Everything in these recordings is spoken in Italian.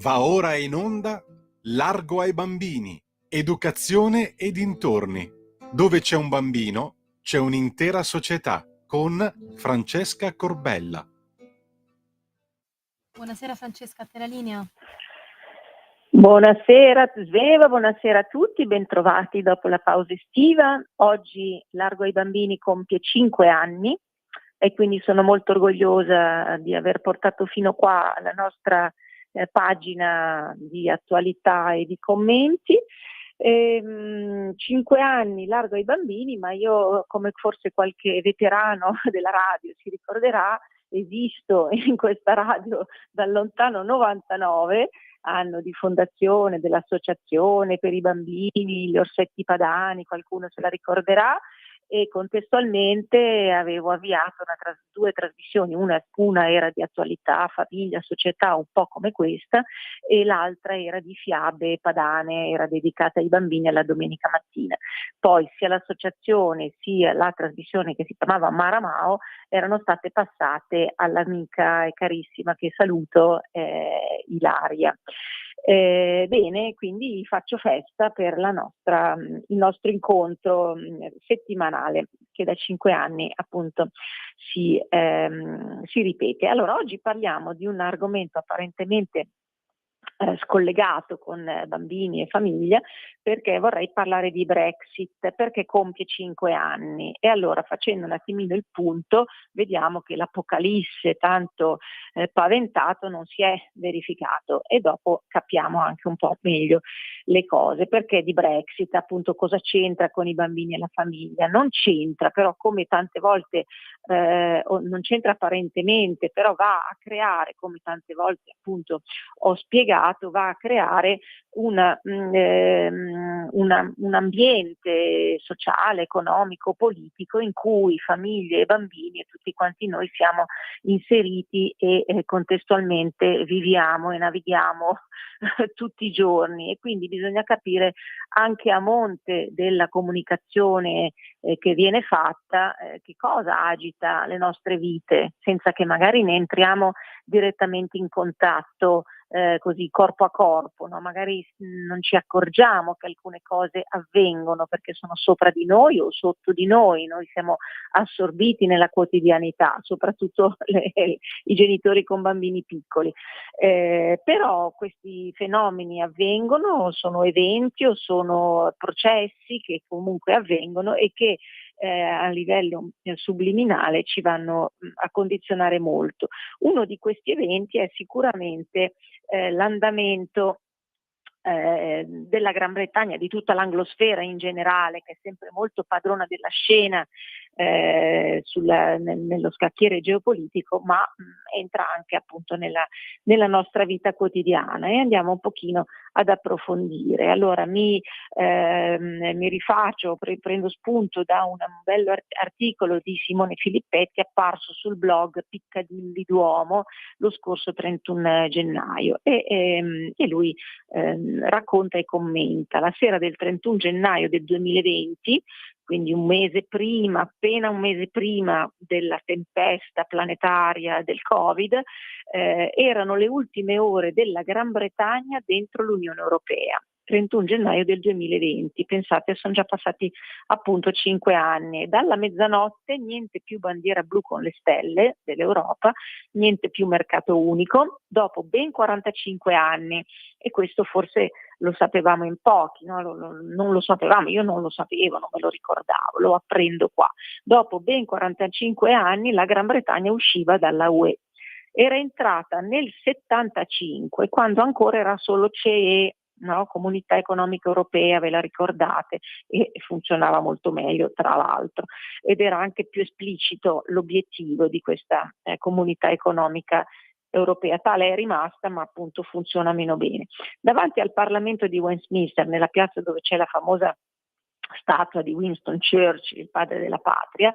Va ora in onda Largo ai bambini, educazione e dintorni. Dove c'è un bambino, c'è un'intera società, con Francesca Corbella. Buonasera Francesca, a te la linea. Buonasera Sveva, buonasera a tutti, bentrovati dopo la pausa estiva. Oggi Largo ai bambini compie 5 anni e quindi sono molto orgogliosa di aver portato fino qua la nostra pagina di attualità e di commenti. 5 anni Largo ai bambini, ma io, come forse qualche veterano della radio si ricorderà, esisto in questa radio dal lontano 99, anno di fondazione dell'Associazione per i bambini, gli Orsetti Padani, qualcuno se la ricorderà, e contestualmente avevo avviato due trasmissioni, una era di attualità, famiglia, società, un po' come questa, e l'altra era di fiabe padane, era dedicata ai bambini alla domenica mattina. Poi sia l'associazione sia la trasmissione che si chiamava Maramao erano state passate all'amica e carissima, che saluto, Ilaria. Bene, quindi faccio festa per il nostro incontro settimanale, che da 5 anni appunto si ripete. Allora, oggi parliamo di un argomento apparentemente scollegato con bambini e famiglia, perché vorrei parlare di Brexit, perché compie 5 anni. E allora, facendo un attimino il punto, vediamo che l'apocalisse tanto paventato non si è verificato, e dopo capiamo anche un po' meglio le cose. Perché di Brexit, appunto, cosa c'entra con i bambini e la famiglia? Non c'entra, però, come tante volte non c'entra apparentemente, però va a creare, come tante volte appunto ho spiegato, va a creare un ambiente sociale, economico, politico in cui famiglie e bambini e tutti quanti noi siamo inseriti e contestualmente viviamo e navighiamo tutti i giorni, e quindi bisogna capire anche a monte della comunicazione che viene fatta che cosa agita le nostre vite, senza che magari ne entriamo direttamente in contatto così corpo a corpo, no? Magari non ci accorgiamo che alcune cose avvengono perché sono sopra di noi o sotto di noi siamo assorbiti nella quotidianità, soprattutto i genitori con bambini piccoli, però questi fenomeni avvengono, sono eventi o sono processi che comunque avvengono e che a livello subliminale ci vanno a condizionare molto. Uno di questi eventi è sicuramente l'andamento della Gran Bretagna, di tutta l'anglosfera in generale, che è sempre molto padrona della scena nello scacchiere geopolitico, ma entra anche appunto nella nostra vita quotidiana, e andiamo un pochino ad approfondire. Allora mi rifaccio, prendo spunto da un bello articolo di Simone Filippetti apparso sul blog Piccadilly Duomo lo scorso 31 gennaio, e lui racconta e commenta: la sera del 31 gennaio del 2020, quindi appena un mese prima della tempesta planetaria del Covid, erano le ultime ore della Gran Bretagna dentro l'Unione Europea. 31 gennaio del 2020, pensate, sono già passati appunto 5 anni, e dalla mezzanotte niente più bandiera blu con le stelle dell'Europa, niente più mercato unico, dopo ben 45 anni, e questo forse lo sapevamo in pochi, no? Non lo sapevamo, io non lo sapevo, non me lo ricordavo, lo apprendo qua. Dopo ben 45 anni la Gran Bretagna usciva dalla UE. Era entrata nel 75, quando ancora era solo CE, no? Comunità Economica Europea, ve la ricordate? E funzionava molto meglio, tra l'altro, ed era anche più esplicito l'obiettivo di questa Comunità Economica Europea. Tale è rimasta, ma appunto funziona meno bene. Davanti al Parlamento di Westminster, nella piazza dove c'è la famosa statua di Winston Churchill, il padre della patria,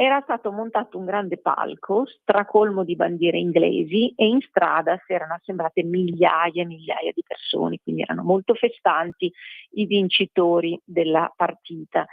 era stato montato un grande palco stracolmo di bandiere inglesi, e in strada si erano assemblate migliaia e migliaia di persone, quindi erano molto festanti i vincitori della partita.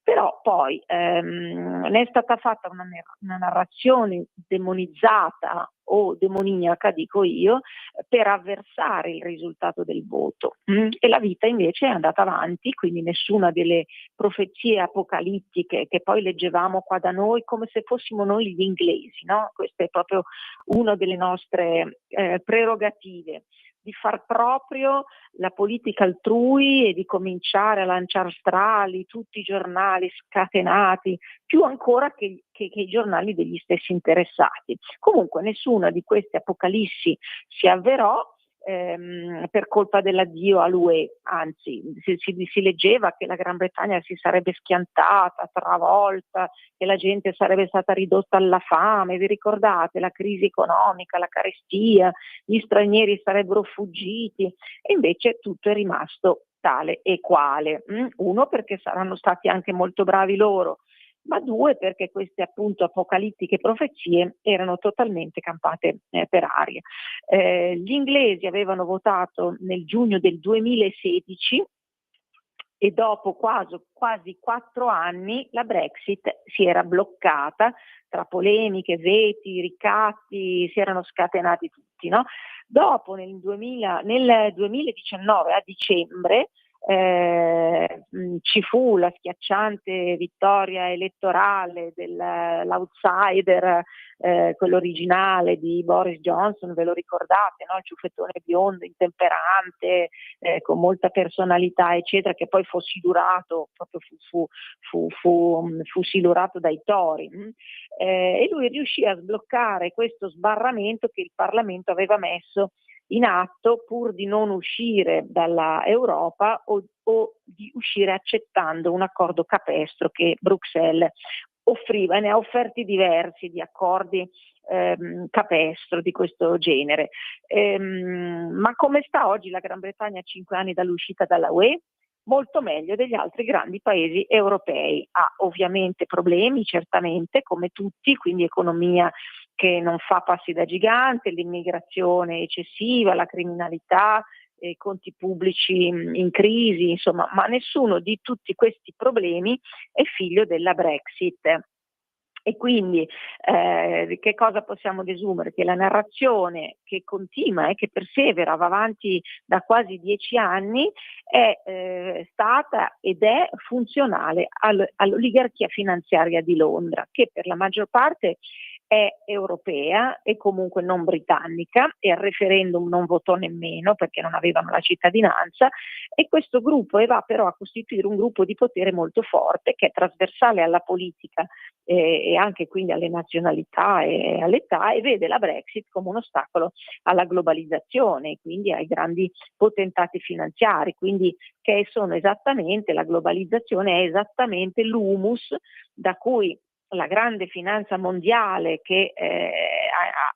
Però poi ne è stata fatta una narrazione demonizzata o demoniaca, dico io, per avversare il risultato del voto. E la vita invece è andata avanti, quindi nessuna delle profezie apocalittiche che poi leggevamo qua da noi come se fossimo noi gli inglesi, no? Questa è proprio una delle nostre prerogative, di far proprio la politica altrui e di cominciare a lanciare strali, tutti i giornali scatenati, più ancora che i giornali degli stessi interessati. Comunque nessuna di queste apocalissi si avverò per colpa dell'addio all'UE, anzi si leggeva che la Gran Bretagna si sarebbe schiantata, travolta, che la gente sarebbe stata ridotta alla fame, vi ricordate? La crisi economica, la carestia, gli stranieri sarebbero fuggiti, e invece tutto è rimasto tale e quale. Uno, perché saranno stati anche molto bravi loro, ma due, perché queste appunto apocalittiche profezie erano totalmente campate per aria. Gli inglesi avevano votato nel giugno del 2016 e dopo quasi 4 anni la Brexit si era bloccata tra polemiche, veti, ricatti, si erano scatenati tutti, no? Dopo nel 2019 a dicembre ci fu la schiacciante vittoria elettorale dell'outsider, quello originale di Boris Johnson, ve lo ricordate, no? Il ciuffettone biondo, intemperante, con molta personalità, eccetera, che poi fu silurato, proprio fu silurato dai Tory. E lui riuscì a sbloccare questo sbarramento che il Parlamento aveva messo in atto pur di non uscire dalla Europa o di uscire accettando un accordo capestro che Bruxelles offriva, e ne ha offerti diversi di accordi capestro di questo genere. Ma come sta oggi la Gran Bretagna a 5 anni dall'uscita dalla UE? Molto meglio degli altri grandi paesi europei. Ha ovviamente problemi, certamente, come tutti, quindi economia che non fa passi da gigante, l'immigrazione eccessiva, la criminalità, i conti pubblici in crisi, insomma, ma nessuno di tutti questi problemi è figlio della Brexit. E quindi che cosa possiamo desumere? Che la narrazione che continua e che persevera, va avanti da quasi 10 anni, è stata ed è funzionale all'oligarchia finanziaria di Londra, che per la maggior parte è europea e comunque non britannica, e al referendum non votò nemmeno perché non avevano la cittadinanza, e questo gruppo va però a costituire un gruppo di potere molto forte che è trasversale alla politica e anche quindi alle nazionalità e all'età, e vede la Brexit come un ostacolo alla globalizzazione, quindi ai grandi potentati finanziari, quindi che sono esattamente, la globalizzazione è esattamente l'humus da cui la grande finanza mondiale che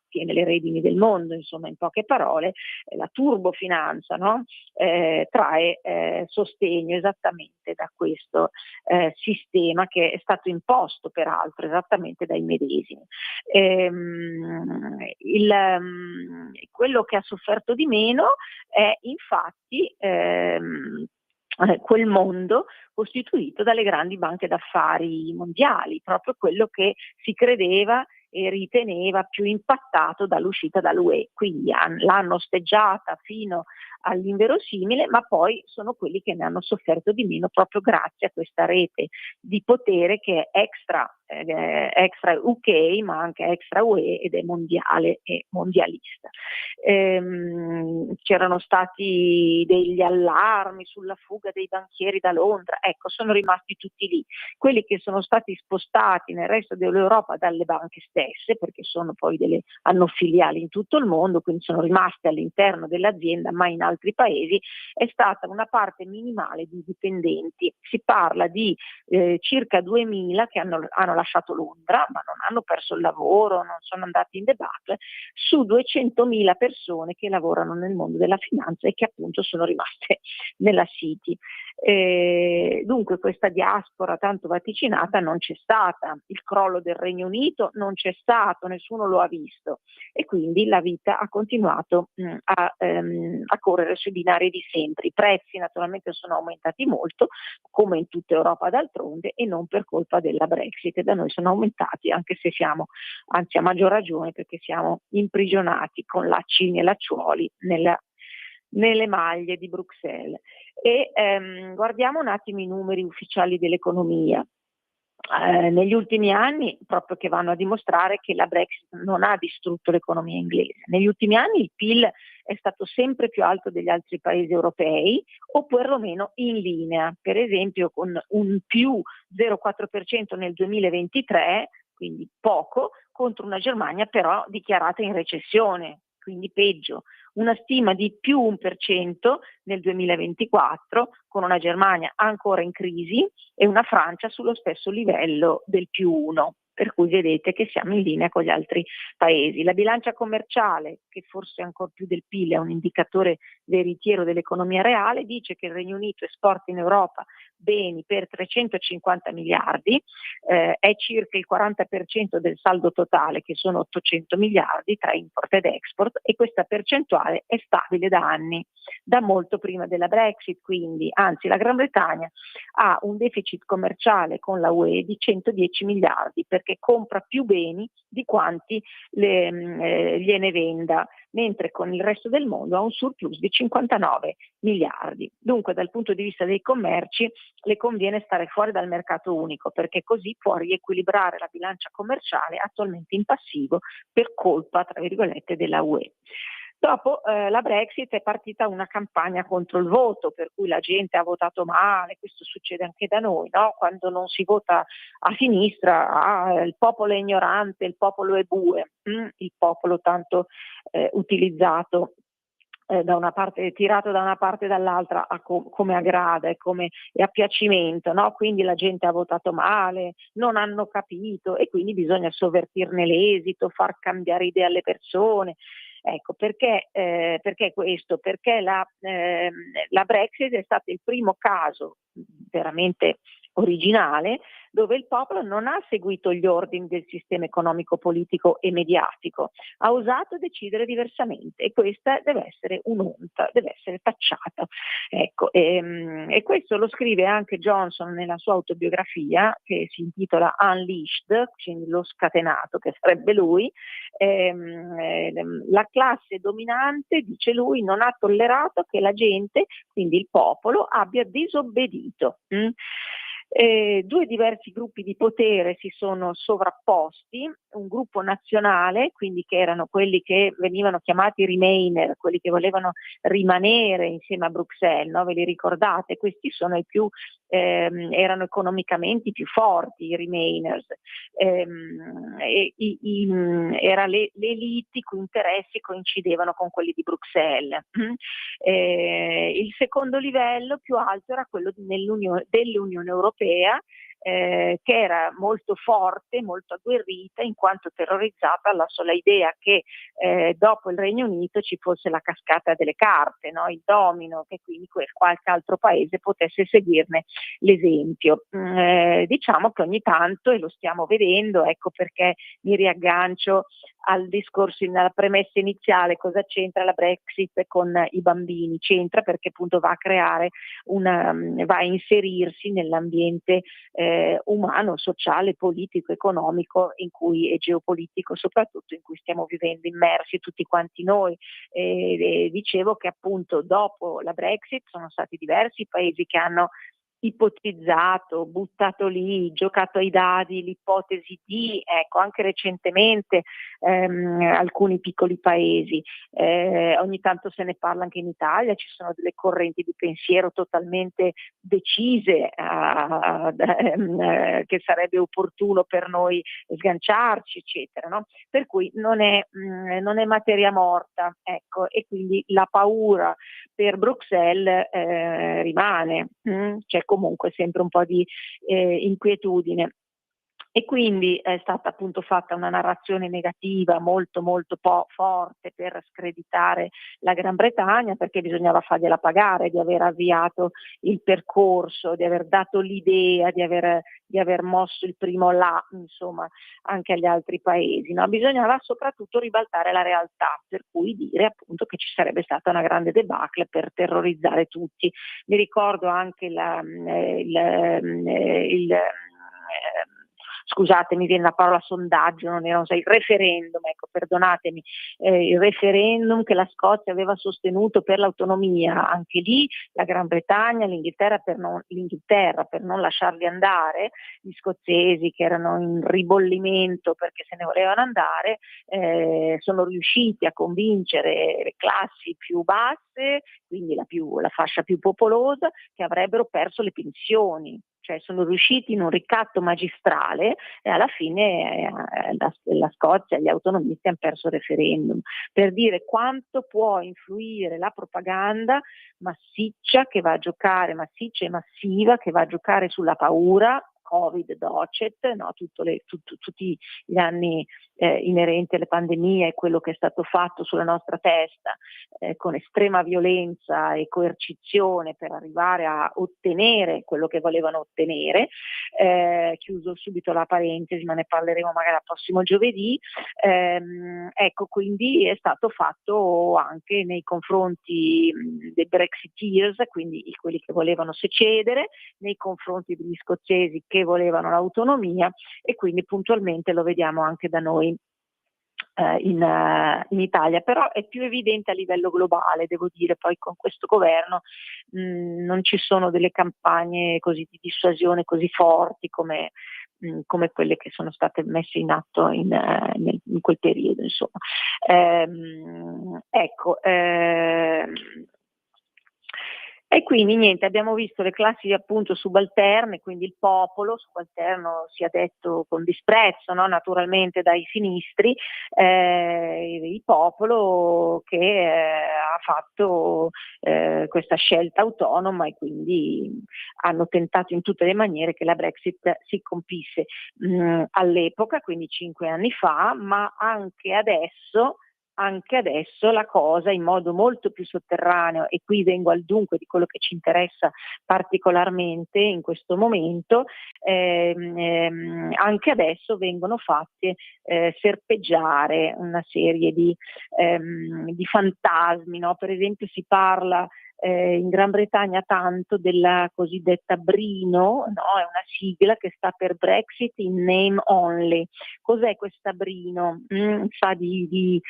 tiene le redini del mondo, insomma, in poche parole, la turbofinanza, no? Trae sostegno esattamente da questo sistema che è stato imposto peraltro esattamente dai medesimi. Quello che ha sofferto di meno è infatti quel mondo costituito dalle grandi banche d'affari mondiali, proprio quello che si credeva e riteneva più impattato dall'uscita dall'UE, quindi l'hanno osteggiata fino all'inverosimile, ma poi sono quelli che ne hanno sofferto di meno proprio grazie a questa rete di potere che è extra UK ma anche extra UE ed è mondiale e mondialista. C'erano stati degli allarmi sulla fuga dei banchieri da Londra, ecco, sono rimasti tutti lì. Quelli che sono stati spostati nel resto dell'Europa dalle banche stesse, perché hanno filiali in tutto il mondo, quindi sono rimaste all'interno dell'azienda ma in altri paesi, è stata una parte minimale di dipendenti. Si parla di circa 2.000 che hanno lasciato Londra, ma non hanno perso il lavoro, non sono andati in debacle, su 200.000 persone che lavorano nel mondo della finanza e che appunto sono rimaste nella City. Dunque questa diaspora tanto vaticinata non c'è stata, il crollo del Regno Unito non c'è stato, nessuno lo ha visto, e quindi la vita ha continuato a correre ricorrere sui binari di sempre. I prezzi naturalmente sono aumentati molto, come in tutta Europa d'altronde, e non per colpa della Brexit. Da noi sono aumentati, anche se siamo, anzi a maggior ragione, perché siamo imprigionati con laccini e lacciuoli nelle maglie di Bruxelles. E guardiamo un attimo i numeri ufficiali dell'economia. Negli ultimi anni, proprio che vanno a dimostrare che la Brexit non ha distrutto l'economia inglese. Negli ultimi anni il PIL è stato sempre più alto degli altri paesi europei, o perlomeno in linea, per esempio con un più 0,4% nel 2023, quindi poco, contro una Germania però dichiarata in recessione, quindi peggio. Una stima di più 1% nel 2024, con una Germania ancora in crisi e una Francia sullo stesso livello del più 1, per cui vedete che siamo in linea con gli altri paesi. La bilancia commerciale, che forse ancor più del PIL è un indicatore veritiero dell'economia reale, dice che il Regno Unito esporta in Europa beni per 350 miliardi, è circa il 40% del saldo totale, che sono 800 miliardi tra import ed export, e questa percentuale è stabile da anni, da molto prima della Brexit. Quindi, anzi, la Gran Bretagna ha un deficit commerciale con la UE di 110 miliardi, perché compra più beni di quanti gliene venda, mentre con il resto del mondo ha un surplus di 59 miliardi. Dunque, dal punto di vista dei commerci, le conviene stare fuori dal mercato unico, perché così può riequilibrare la bilancia commerciale attualmente in passivo per colpa, tra virgolette, della UE. Dopo la Brexit è partita una campagna contro il voto, per cui la gente ha votato male. Questo succede anche da noi, no? Quando non si vota a sinistra, il popolo è ignorante, il popolo è bue, il popolo tanto utilizzato da una parte, tirato da una parte e dall'altra come aggrada e come a piacimento, no? Quindi la gente ha votato male, non hanno capito, e quindi bisogna sovvertirne l'esito, far cambiare idea alle persone. Ecco, perché questo? Perché la Brexit è stato il primo caso veramente originale dove il popolo non ha seguito gli ordini del sistema economico-politico e mediatico, ha osato decidere diversamente, e questa deve essere un'onta, deve essere tacciata. Ecco, e questo lo scrive anche Johnson nella sua autobiografia, che si intitola Unleashed, quindi lo scatenato, che sarebbe lui. La classe dominante, dice lui, non ha tollerato che la gente, quindi il popolo, abbia disobbedito. Due diversi gruppi di potere si sono sovrapposti, un gruppo nazionale, quindi che erano quelli che venivano chiamati Remainer, quelli che volevano rimanere insieme a Bruxelles, no? Ve li ricordate? Questi sono i più, erano economicamente i più forti, i Remainers, era l'elite i cui interessi coincidevano con quelli di Bruxelles. Il secondo livello più alto era quello dell'Unione Europea, che era molto forte, molto agguerrita, in quanto terrorizzata alla sola idea che dopo il Regno Unito ci fosse la cascata delle carte, no? Il domino, che quindi qualche altro paese potesse seguirne l'esempio. Diciamo che ogni tanto, e lo stiamo vedendo, ecco perché mi riaggancio al discorso, nella premessa iniziale, cosa c'entra la Brexit con i bambini? C'entra perché appunto va a creare va a inserirsi nell'ambiente umano, sociale, politico, economico in cui, e geopolitico soprattutto, in cui stiamo vivendo immersi tutti quanti noi. Dicevo che appunto dopo la Brexit sono stati diversi i paesi che hanno ipotizzato, buttato lì, giocato ai dadi l'ipotesi di, ecco, anche recentemente alcuni piccoli paesi, ogni tanto se ne parla anche in Italia, ci sono delle correnti di pensiero totalmente decise che sarebbe opportuno per noi sganciarci, eccetera, no? Per cui non è materia morta, ecco, e quindi la paura per Bruxelles rimane, c'è comunque sempre un po' di inquietudine. E quindi è stata appunto fatta una narrazione negativa molto molto forte per screditare la Gran Bretagna, perché bisognava fargliela pagare di aver avviato il percorso, di aver dato l'idea, di aver mosso il primo là, insomma, anche agli altri paesi. No? Bisognava soprattutto ribaltare la realtà, per cui dire appunto che ci sarebbe stata una grande debacle per terrorizzare tutti. Mi ricordo anche scusate, mi viene la parola sondaggio, non era il referendum, ecco, perdonatemi, il referendum che la Scozia aveva sostenuto per l'autonomia. Anche lì la Gran Bretagna, l'Inghilterra per non lasciarli andare, gli scozzesi che erano in ribollimento perché se ne volevano andare, sono riusciti a convincere le classi più basse, quindi la fascia più popolosa, che avrebbero perso le pensioni. Cioè sono riusciti in un ricatto magistrale e alla fine la Scozia, gli autonomisti hanno perso il referendum, per dire quanto può influire la propaganda massiccia che va a giocare, massiccia e massiva, che va a giocare sulla paura, Covid, docet, no? Tutti gli anni inerenti alle pandemie e quello che è stato fatto sulla nostra testa con estrema violenza e coercizione per arrivare a ottenere quello che volevano ottenere. Chiuso subito la parentesi, ma ne parleremo magari al prossimo giovedì. Ecco, quindi è stato fatto anche nei confronti dei Brexiteers, quindi quelli che volevano secedere, nei confronti degli scozzesi che volevano l'autonomia, e quindi puntualmente lo vediamo anche da noi in Italia, però è più evidente a livello globale, devo dire. Poi con questo governo non ci sono delle campagne così di dissuasione così forti come quelle che sono state messe in atto in quel periodo, insomma. Ecco, e quindi niente, abbiamo visto le classi appunto subalterne, quindi il popolo, subalterno sia detto con disprezzo, no? Naturalmente dai sinistri, il popolo che ha fatto questa scelta autonoma, e quindi hanno tentato in tutte le maniere che la Brexit si compisse all'epoca, quindi 5 anni fa, ma anche adesso la cosa in modo molto più sotterraneo, e qui vengo al dunque di quello che ci interessa particolarmente in questo momento, anche adesso vengono fatte serpeggiare una serie di fantasmi, no? Per esempio si parla in Gran Bretagna tanto della cosiddetta BRINO, no? È una sigla che sta per Brexit in Name Only. Cos'è questa BRINO? Sa di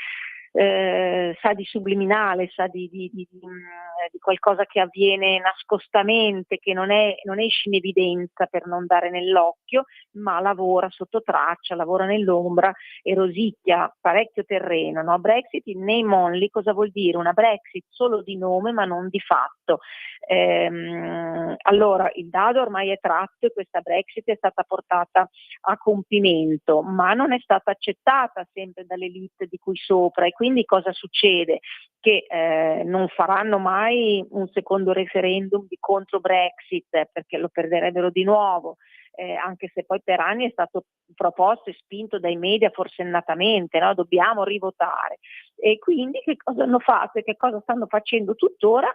subliminale, sa di qualcosa che avviene nascostamente, che non esce in evidenza per non dare nell'occhio, ma lavora sotto traccia, lavora nell'ombra e rosicchia parecchio terreno. No? Brexit in name only cosa vuol dire? Una Brexit solo di nome ma non di fatto. Allora il dado ormai è tratto e questa Brexit è stata portata a compimento, ma non è stata accettata sempre dall'elite di cui sopra, e quindi cosa succede? Che non faranno mai un secondo referendum di contro Brexit perché lo perderebbero di nuovo, anche se poi per anni è stato proposto e spinto dai media forsennatamente, no? Dobbiamo rivotare. E quindi che cosa hanno fatto e che cosa stanno facendo tuttora?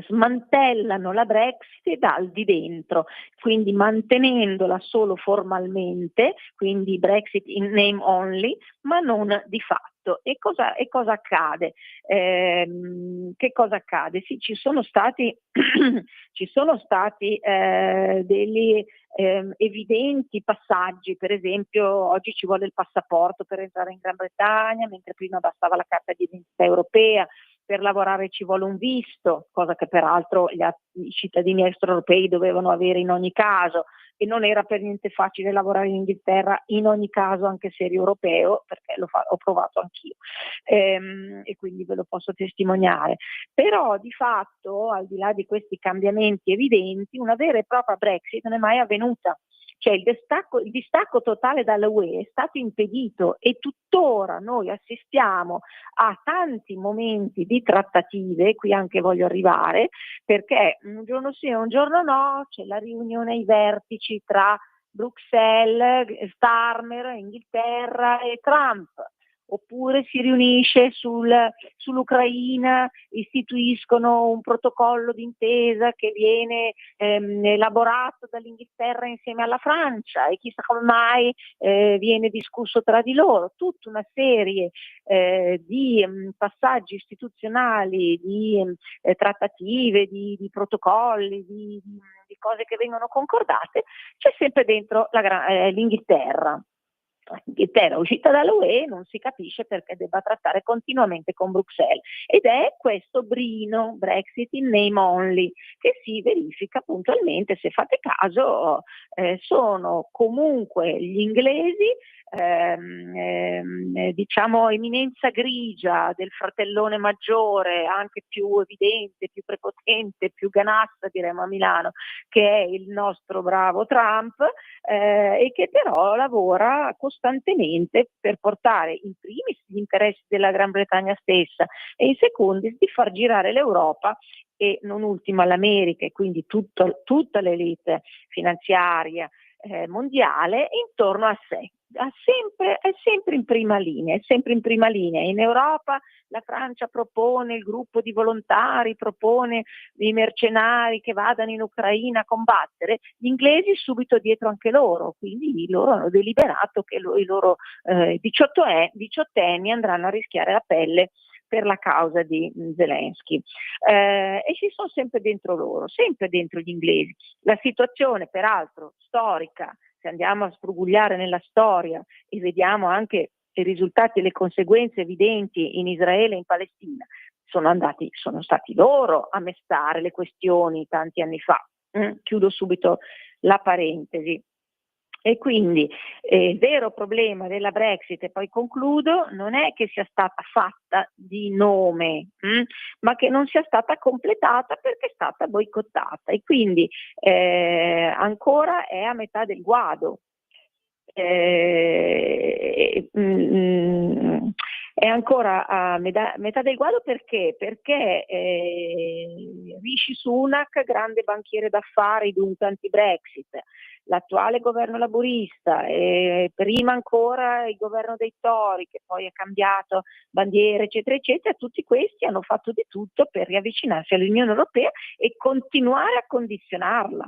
Smantellano la Brexit dal di dentro, quindi mantenendola solo formalmente, quindi Brexit in name only, ma non di fatto. E cosa accade? Che cosa accade? Sì, ci sono stati degli evidenti passaggi. Per esempio oggi ci vuole il passaporto per entrare in Gran Bretagna, mentre prima bastava la carta di identità europea. Per lavorare ci vuole un visto, cosa che peraltro i cittadini extraeuropei dovevano avere in ogni caso, e non era per niente facile lavorare in Inghilterra in ogni caso, anche se eri europeo, perché ho provato anch'io, e quindi ve lo posso testimoniare. Però di fatto, al di là di questi cambiamenti evidenti, una vera e propria Brexit non è mai avvenuta. Cioè il distacco totale dalla UE è stato impedito, e tuttora noi assistiamo a tanti momenti di trattative, qui anche voglio arrivare, perché un giorno sì e un giorno no c'è la riunione ai vertici tra Bruxelles, Starmer, Inghilterra e Trump. Oppure si riunisce sull'Ucraina, istituiscono un protocollo d'intesa che viene elaborato dall'Inghilterra insieme alla Francia e chissà come mai viene discusso tra di loro. Tutta una serie di passaggi istituzionali, di trattative, di protocolli, di cose che vengono concordate, c'è sempre dentro l'Inghilterra. L'Inghilterra uscita dall'UE non si capisce perché debba trattare continuamente con Bruxelles, ed è questo brino Brexit in name only che si verifica puntualmente. Se fate caso sono comunque gli inglesi, diciamo eminenza grigia del fratellone maggiore, anche più evidente, più prepotente, più ganassa diremmo a Milano, che è il nostro bravo Trump, e che però lavora costantemente per portare in primis gli interessi della Gran Bretagna stessa e in secondis di far girare l'Europa e non ultima l'America, e quindi tutta l'elite finanziaria mondiale intorno a sé. È sempre in prima linea, è sempre in prima linea. In Europa la Francia propone il gruppo di volontari, propone i mercenari che vadano in Ucraina a combattere, gli inglesi subito dietro anche loro, quindi loro hanno deliberato che i loro diciottenni andranno a rischiare la pelle per la causa di Zelensky, e ci sono sempre dentro loro, sempre dentro gli inglesi. La situazione peraltro storica, se andiamo a sfrugugliare nella storia e vediamo anche i risultati e le conseguenze evidenti in Israele e in Palestina, sono stati loro a mestare le questioni tanti anni fa. Chiudo subito la parentesi. E quindi il vero problema della Brexit, e poi concludo, non è che sia stata fatta di nome, ma che non sia stata completata perché è stata boicottata, e quindi ancora è a metà del guado. È ancora a metà del guado perché Rishi Sunak, grande banchiere d'affari, dunque anti-Brexit, l'attuale governo laburista, prima ancora il governo dei Tory che poi ha cambiato bandiere eccetera eccetera, tutti questi hanno fatto di tutto per riavvicinarsi all'Unione Europea e continuare a condizionarla,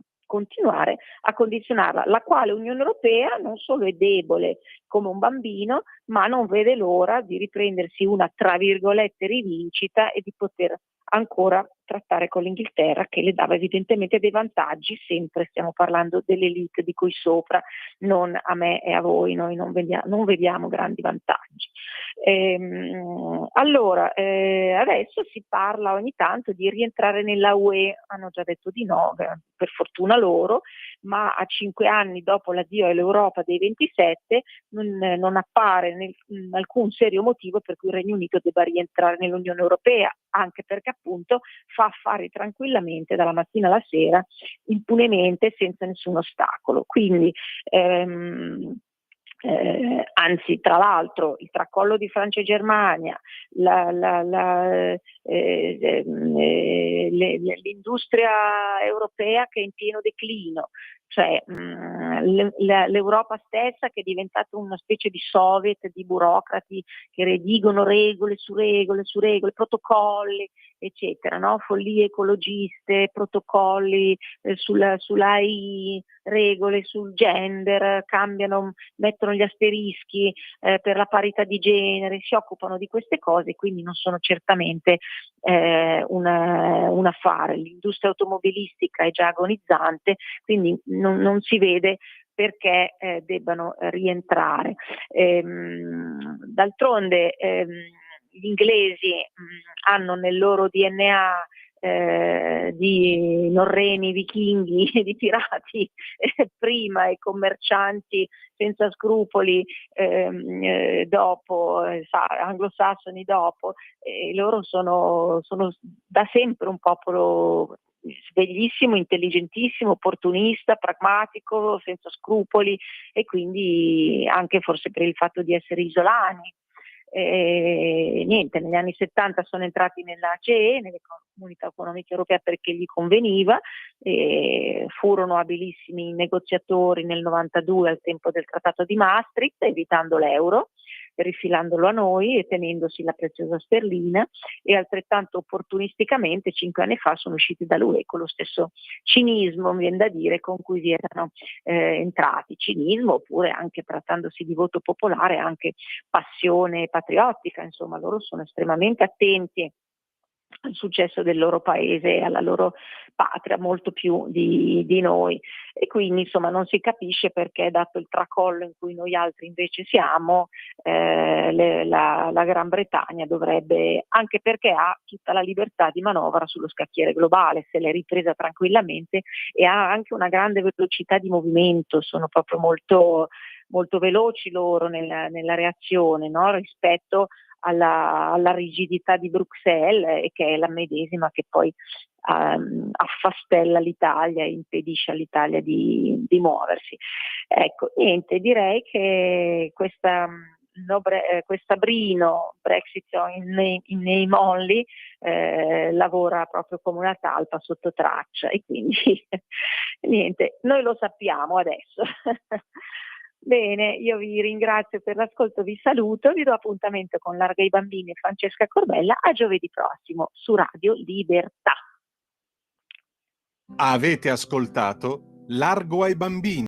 la quale Unione Europea non solo è debole come un bambino, ma non vede l'ora di riprendersi una, tra virgolette, rivincita e di poter ancora trattare con l'Inghilterra, che le dava evidentemente dei vantaggi. Sempre stiamo parlando dell'elite di cui sopra, non a me e a voi, noi non vediamo grandi vantaggi. Allora, adesso si parla ogni tanto di rientrare nella UE, hanno già detto di no, per fortuna loro, ma a 5 anni dopo l'addio all'Europa dei 27 non appare alcun serio motivo per cui il Regno Unito debba rientrare nell'Unione Europea, anche perché appunto fa affari tranquillamente dalla mattina alla sera, impunemente, senza nessun ostacolo. Quindi anzi, tra l'altro, il tracollo di Francia e Germania, l'industria europea che è in pieno declino, cioè l'Europa stessa che è diventata una specie di soviet di burocrati che redigono regole su regole su regole, protocolli, eccetera, no? Follie ecologiste, protocolli sull'AI, regole sul gender, mettono gli asterischi per la parità di genere, si occupano di queste cose, quindi non sono certamente un affare. L'industria automobilistica è già agonizzante, quindi non si vede perché debbano rientrare. D'altronde gli inglesi hanno nel loro DNA di norreni, vichinghi, di pirati prima e commercianti senza scrupoli dopo, anglosassoni dopo, loro sono da sempre un popolo sveglissimo, intelligentissimo, opportunista, pragmatico, senza scrupoli, e quindi anche forse per il fatto di essere isolani Niente, negli anni 70 sono entrati nella CE, nelle Comunità Economiche Europee, perché gli conveniva, furono abilissimi negoziatori nel 92 al tempo del Trattato di Maastricht, evitando l'euro, rifilandolo a noi e tenendosi la preziosa sterlina, e altrettanto opportunisticamente 5 anni fa sono usciti dall'UE con lo stesso cinismo, mi viene da dire, con cui vi erano entrati. Cinismo, oppure anche trattandosi di voto popolare, anche passione patriottica, insomma loro sono estremamente attenti al successo del loro paese e alla loro patria, molto più di noi, e quindi insomma non si capisce perché, dato il tracollo in cui noi altri invece siamo, la Gran Bretagna dovrebbe, anche perché ha tutta la libertà di manovra sullo scacchiere globale, se l'è ripresa tranquillamente, e ha anche una grande velocità di movimento, sono proprio molto, molto veloci loro nella reazione, no? Rispetto alla rigidità di Bruxelles, e che è la medesima che poi affastella l'Italia e impedisce all'Italia di muoversi. Ecco, niente, direi che questa Brino, Brexit in name only, lavora proprio come una talpa sotto traccia, e quindi niente, noi lo sappiamo adesso. Bene, io vi ringrazio per l'ascolto, vi saluto, vi do appuntamento con Larga ai Bambini e Francesca Corbella a giovedì prossimo su Radio Libertà. Avete ascoltato Largo ai Bambini.